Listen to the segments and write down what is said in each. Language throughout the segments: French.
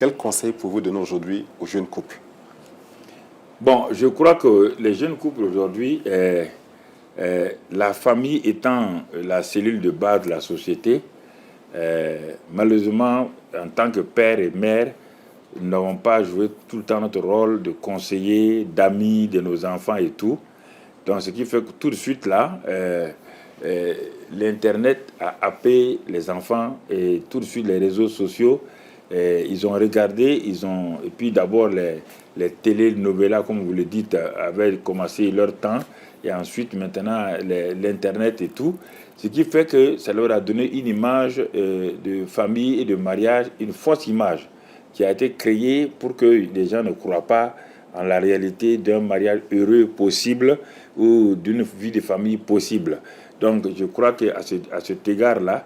Quel conseil pouvez-vous donner aujourd'hui aux jeunes couples? Bon, je crois que les jeunes couples aujourd'hui, la famille étant la cellule de base de la société, malheureusement, en tant que père et mère, nous n'avons pas joué tout le temps notre rôle de conseiller, d'amis de nos enfants et tout. Donc, ce qui fait que tout de suite là, l'Internet a happé les enfants et tout de suite les réseaux sociaux. Ils ont regardé, et puis d'abord les télé-novelas, comme vous le dites, avaient commencé leur temps, et ensuite maintenant l'Internet et tout. Ce qui fait que ça leur a donné une image de famille et de mariage, une fausse image qui a été créée pour que les gens ne croient pas en la réalité d'un mariage heureux possible ou d'une vie de famille possible. Donc je crois qu'à cet égard-là,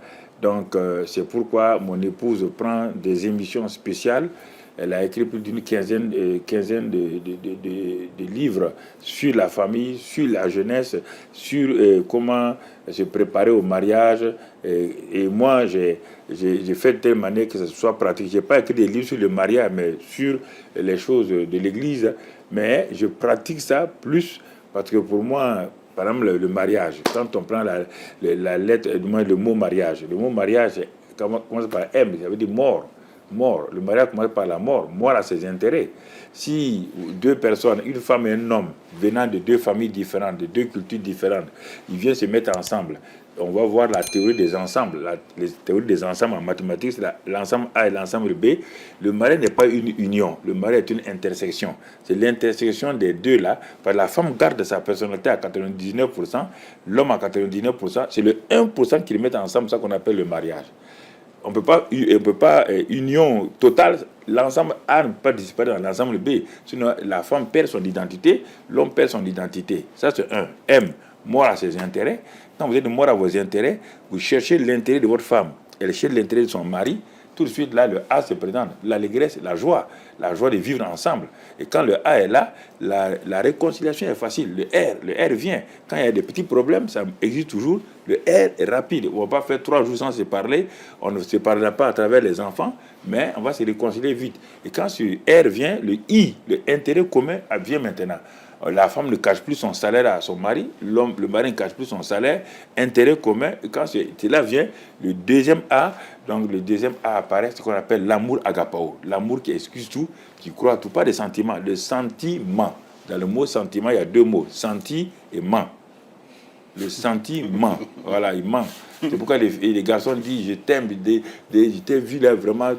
c'est pourquoi mon épouse prend des émissions spéciales. Elle a écrit plus d'une quinzaine de livres sur la famille, sur la jeunesse, sur comment se préparer au mariage. Et moi, j'ai fait de telle manière que ce soit pratique. Je n'ai pas écrit des livres sur le mariage, mais sur les choses de l'Église. Mais je pratique ça plus parce que pour moi, par exemple, le mariage, quand on prend la lettre, le mot mariage commence par M, ça veut dire mort. Mort. Le mariage commence par la mort. Mort a ses intérêts. Si deux personnes, une femme et un homme, venant de deux familles différentes, de deux cultures différentes, ils viennent se mettre ensemble, on va voir la théorie des ensembles. Les théories des ensembles en mathématiques, c'est l'ensemble A et l'ensemble B. Le mariage n'est pas une union. Le mariage est une intersection. C'est l'intersection des deux là. Parce que la femme garde sa personnalité à 99%, l'homme à 99%. C'est le 1% qui les met ensemble, ça qu'on appelle le mariage. On ne peut pas union totale. L'ensemble A ne peut pas disparaître dans l'ensemble B. Sinon, la femme perd son identité, l'homme perd son identité. Ça, c'est un. M, mort à ses intérêts. Quand vous êtes mort à vos intérêts, vous cherchez l'intérêt de votre femme. Elle cherche l'intérêt de son mari. Tout de suite, là, le A se présente. L'allégresse, la joie de vivre ensemble. Et quand le A est là, la réconciliation est facile. Le R vient. Quand il y a des petits problèmes, ça existe toujours. Le R est rapide. On ne va pas faire 3 jours sans se parler. On ne se parlera pas à travers les enfants, mais on va se réconcilier vite. Et quand ce R vient, le I, le intérêt commun, vient maintenant. La femme ne cache plus son salaire à son mari, le mari ne cache plus son salaire, intérêt commun. Et quand cela vient, le deuxième A, donc le deuxième A apparaît, ce qu'on appelle l'amour agapao. L'amour qui excuse tout, qui croit tout, pas des sentiments, le sentiment. Dans le mot sentiment, il y a 2 mots, senti et ment. Le sentiment, voilà, il ment. C'est pourquoi les garçons disent je t'aime, je t'ai vu là vraiment.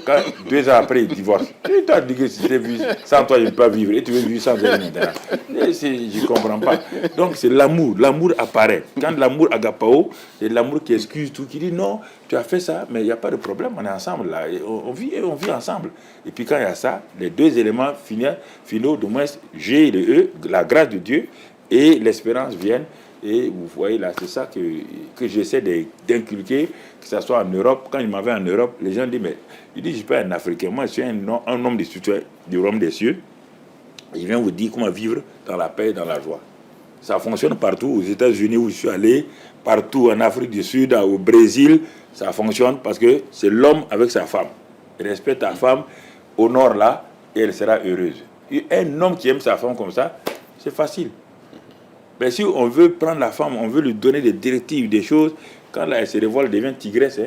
Quand 2 ans après ils divorcent, tu t'as dit que si je t'ai vu sans toi je ne peux pas vivre et tu veux vivre sans elle maintenant. Je ne comprends pas. Donc c'est l'amour apparaît. Quand l'amour agapao, c'est l'amour qui excuse tout, qui dit non, tu as fait ça, mais il n'y a pas de problème, on est ensemble là, on vit ensemble. Et puis quand il y a ça, les 2 éléments finaux, du moins G et le E, la grâce de Dieu et l'espérance viennent. Et vous voyez là, c'est ça que j'essaie d'inculquer, que ce soit en Europe. Quand il m'avait en Europe, les gens disent, mais il dit, je ne suis pas un Africain, moi je suis un homme du royaume des cieux. Il vient vous dire comment vivre dans la paix et dans la joie. Ça fonctionne partout, aux États-Unis où je suis allé, partout en Afrique du Sud, au Brésil, ça fonctionne parce que c'est l'homme avec sa femme. Il respecte ta femme, honore-la et elle sera heureuse. Et un homme qui aime sa femme comme ça, c'est facile. Mais si on veut prendre la femme, on veut lui donner des directives, des choses, quand là, elle se révolte, elle devient tigresse.